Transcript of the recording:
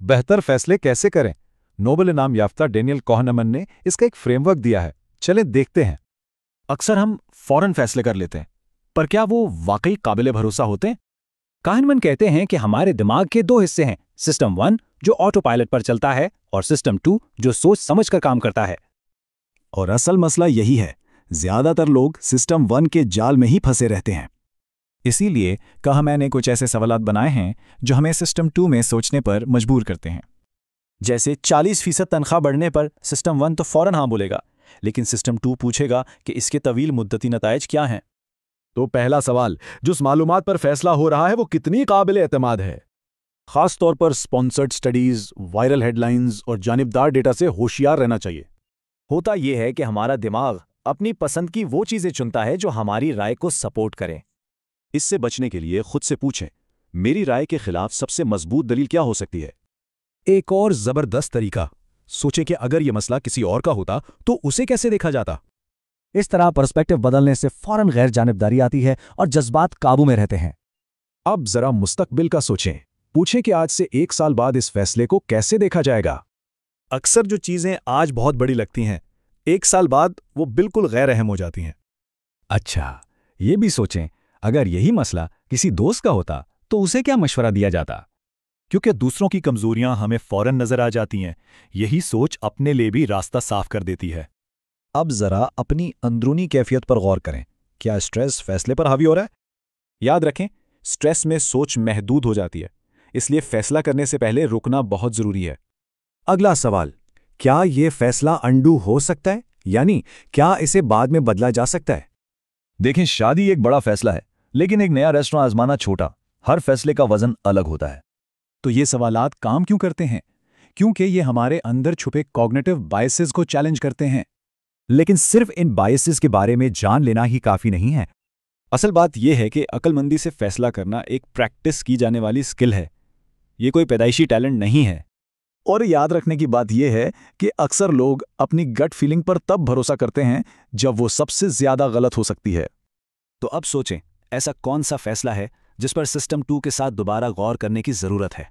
बेहतर फैसले कैसे करें? नोबेल इनाम याफ्ता डेनियल कहनेमन ने इसका एक फ्रेमवर्क दिया है। चलें देखते हैं। अक्सर हम फौरन फैसले कर लेते हैं, पर क्या वो वाकई काबिले भरोसा होते हैं? कहनेमन कहते हैं कि हमारे दिमाग के दो हिस्से हैं, सिस्टम 1 जो ऑटो पायलट पर चलता है और सिस्टम 2 जो सोच समझकर काम करता है। और असल मसला यही है, ज्यादातर लोग सिस्टम 1 के जाल में ही फंसे रहते हैं। इसीलिए कहनेमन ने कुछ ऐसे सवालात बनाए हैं जो हमें सिस्टम 2 में सोचने पर मजबूर करते हैं। जैसे 40% तनख्वाह बढ़ने पर सिस्टम 1 तो फौरन हाँ बोलेगा, लेकिन सिस्टम 2 पूछेगा कि इसके तवील मुद्दती नताइज क्या हैं। तो पहला सवाल, जिस मालूमात पर फैसला हो रहा है वो कितनी काबिल एतमाद है? खास तौर पर स्पॉन्सर्ड स्टडीज, वायरल हेडलाइंस और जानिबदार डेटा से होशियार रहना चाहिए। होता यह है कि हमारा दिमाग अपनी पसंद की वो चीजें चुनता है जो हमारी राय को सपोर्ट करें। इससे बचने के लिए खुद से पूछें, मेरी राय के खिलाफ सबसे मजबूत दलील क्या हो सकती है? एक और जबरदस्त तरीका, सोचें कि अगर यह मसला किसी और का होता तो उसे कैसे देखा जाता। इस तरह पर्सपेक्टिव बदलने से फौरन गैर जानिबदारी आती है और जज्बात काबू में रहते हैं। अब जरा मुस्तकबिल का सोचें, पूछें कि आज से 1 साल बाद इस फैसले को कैसे देखा जाएगा। अक्सर जो चीजें आज बहुत बड़ी लगती हैं, 1 साल बाद वो बिल्कुल गैर अहम हो जाती हैं। अच्छा, ये भी सोचें, अगर यही मसला किसी दोस्त का होता तो उसे क्या मशवरा दिया जाता? क्योंकि दूसरों की कमजोरियां हमें फौरन नजर आ जाती हैं, यही सोच अपने लिए भी रास्ता साफ कर देती है। अब जरा अपनी अंदरूनी कैफियत पर गौर करें, क्या स्ट्रेस फैसले पर हावी हो रहा है? याद रखें, स्ट्रेस में सोच महदूद हो जाती है, इसलिए फैसला करने से पहले रुकना बहुत जरूरी है। अगला सवाल, क्या ये फैसला अंडू हो सकता है, यानी क्या इसे बाद में बदला जा सकता है? देखें, शादी एक बड़ा फैसला है, लेकिन एक नया रेस्टोरेंट आजमाना छोटा। हर फैसले का वजन अलग होता है। तो ये सवालात काम क्यों करते हैं? क्योंकि ये हमारे अंदर छुपे कॉग्निटिव बायसेस को चैलेंज करते हैं। लेकिन सिर्फ इन बायसेस के बारे में जान लेना ही काफी नहीं है। असल बात यह है कि अक्लमंदी से फैसला करना एक प्रैक्टिस की जाने वाली स्किल है, ये कोई पैदाइशी टैलेंट नहीं है। और याद रखने की बात यह है कि अक्सर लोग अपनी गट फीलिंग पर तब भरोसा करते हैं जब वो सबसे ज्यादा गलत हो सकती है। तो अब सोचें, ऐसा कौन सा फैसला है जिस पर सिस्टम 2 के साथ दोबारा गौर करने की जरूरत है?